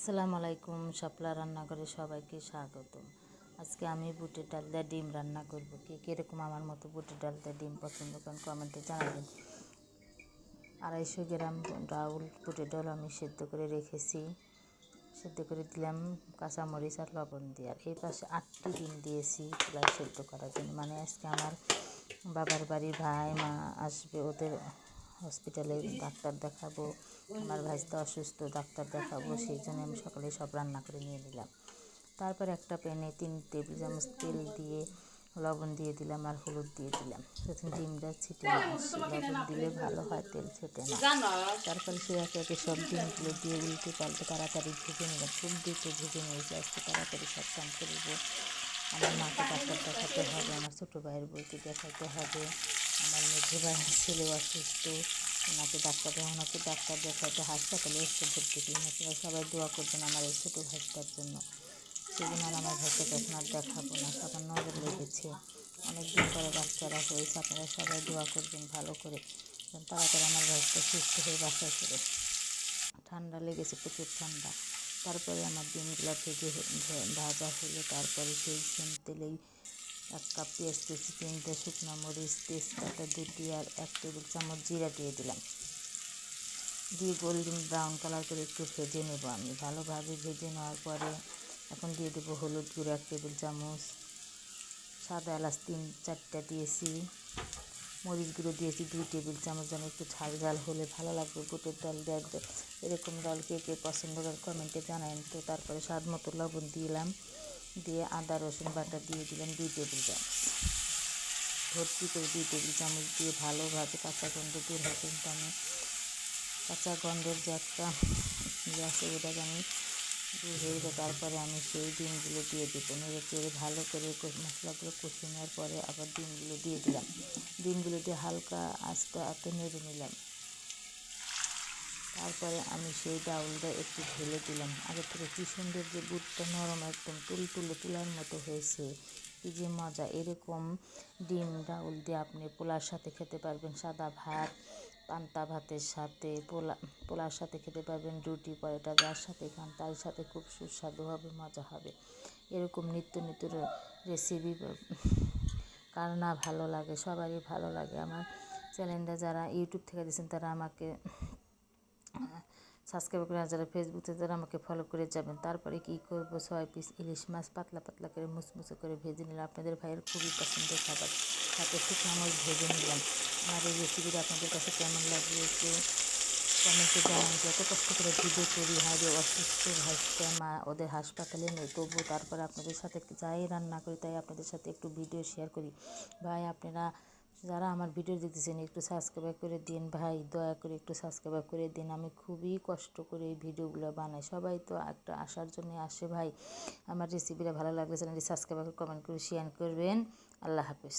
আসসালামু আলাইকুম, শাপলা রান্নাঘরে সবাইকে স্বাগতম। আজকে আমি বুটের ডাল দিয়ে ডিম রান্না করব। কে কীরকম আমার মতো বুটের ডাল দিয়ে ডিম পছন্দ করেন কমেন্টে জানাবেন। 250 গ্রাম ডাউল বুটের ডাল আমি সেদ্ধ করে রেখেছি। সেদ্ধ করে দিলাম কাঁচামরিচ আর লবণ দিয়ে। আর এই পাশে 8টি ডিম দিয়েছি চুলায় সেদ্ধ করার জন্য। মানে আজকে আমার বাবার বাড়ির ভাই মা আসবে, ওদের হসপিটালে ডাক্তার দেখাবো। আমার ভাইস্তা অসুস্থ, ডাক্তার দেখাবো, সেই জন্য আমি সকালে সব রান্না করে নিয়ে নিলাম। তারপর একটা প্যানে 3 টেবিল চামচ তেল দিয়ে লবণ দিয়ে দিলাম আর হলুদ দিয়ে দিলাম, যাতে ডিমটা ছিটে না আসে। লবণ দিলে ভালো হয়, তেল ছেটে না। তারপরে সে একে একে সব ডিমগুলো দিয়ে উল্টে পাল্টে তাড়াতাড়ি ভেজে নিলাম। খুব দ্রুত ভেজে নিয়েছি, আজকে তাড়াতাড়ি সব কাম করব। আমার মাকে ডাক্তার দেখাতে হবে, আমার ছোটো ভাইয়ের বউকে দেখাতে হবে, আমার মেঝে ভাইয়ের ছেলে অসুস্থ, ওনাকে ডাক্তার দেখাতে হাসপাতালে এসে ভর্তি করি। আপনারা সবাই দোয়া করবেন আমার এই ছোটো ভাইটার জন্য। সেদিন আর আমার ভাইটাকে এখন আর দেখাবো না, সবার নজর লেগেছে, অনেক দিন পরে বাচ্চারা হয়েছে। আপনারা সবাই দোয়া করবেন ভালো করে, তাড়াতাড়ি আমার ভাইটা সুস্থ হয়ে বাসায় ফেরে। ঠান্ডা লেগেছে, প্রচুর ঠান্ডা। তারপরে আমার ডিমগুলো ভাজা হলো। তারপরে সেই সেম তেলেই 1 কাপ পেঁয়াজ কুচি, 3টে শুকনো মরিচ, তেজপাতা 2টি আর 1 টেবিল চামচ জিরা দিয়ে দিলাম। দিয়ে গোল্ডেন ব্রাউন কালার করে একটু ভেজে নেব আমি। ভালোভাবে ভেজে নেওয়ার পরে এখন দিয়ে দেবো হলুদ গুঁড়ো 1 টেবিল চামচ, সাদা এলাচ 3-4টা দিয়েছি, মরিচ গুঁড়ো দিয়েছি 2 টেবিল চামচ। যেন একটু ঝাল ঝাল হলে ভালো লাগবে বুটের ডাল দিয়ে। এরকম ডাল কে কে পছন্দ করে কমেন্টে জানাবেন তো। তারপরে স্বাদ মতো লবণ দিলাম, দিয়ে আদা রসুন বাটা দিয়ে দিলাম 2 টেবিল চামচ, ভর্তি করে 2 টেবিল চামচ দিয়ে ভালোভাবে কাঁচা গন্ধ দূর হয়। কিন্তু আমি কাঁচা গন্ধের যে একটা আছে ওটা আমি দূর হয়ে যায়। তারপরে আমি সেই ডিমগুলো দিয়ে দেবো, নেড়ে চেড়ে ভালো করে মশলাগুলো কষিয়ে নেওয়ার পরে আবার ডিমগুলো দিয়ে দিলাম। ডিমগুলো দিয়ে হালকা আস্তে নেড়ে নিলাম। তারপরে আমি সেই ডাউলটা একটু ঢেলে দিলাম। আগে থেকে কী সুন্দর যে বুটটা নরম, একদম তুলার মতো হয়েছে, কী যে মজা। এরকম ডিম ডাউল দিয়ে আপনি পোলার সাথে খেতে পারবেন, সাদা ভাত, পান্তা ভাতের সাথে, পোলার সাথে খেতে পারবেন, রুটি পরোটা যার সাথে খান তার সাথে খুব সুস্বাদু হবে, মজা হবে। এরকম নিত্য নিত্য রেসিপি কার না ভালো লাগে, সবারই ভালো লাগে। আমার চ্যানেলটা যারা ইউটিউব থেকে দিয়েছেন তারা আমাকে সাবস্ক্রাইব করে, যারা ফেসবুক থেকে তারা আমাকে ফলো করে যাবেন। তারপরে কি করব, 6 পিস ইলিশ মাছ পাতলা পাতলা করে মুচমুচে করে ভেজে নিলাম। আপনাদের ভাইয়ের খুবই পছন্দের খাবার, সাথে শুকনো মরিচ ভেজে নিলাম। আমার এই রেসিপিটা আপনাদের কাছে কেমন লাগবে একটু কমেন্টে জানান। যত কষ্ট করে ভিডিও করি, হাইরে অসুস্থ ভাইটা মা, ওদের হাসপাতালে নেই, তবু তারপরে আপনাদের সাথে যাই রান্না করি তাই আপনাদের সাথে একটু ভিডিও শেয়ার করি। ভাই আপনারা যারা আমার ভিডিও দেখতেছেন একটু সাবস্ক্রাইব করে দিন ভাই, দয়া করে একটু সাবস্ক্রাইব করে দিন। আমি খুবই কষ্ট করে এই ভিডিওগুলো বানাই, সবাই তো একটা আসার জন্য আসে ভাই। আমার রেসিপিটা ভালো লাগলে চ্যানেলটি সাবস্ক্রাইব করে কমেন্ট করে শেয়ার করবেন। আল্লাহ হাফেজ।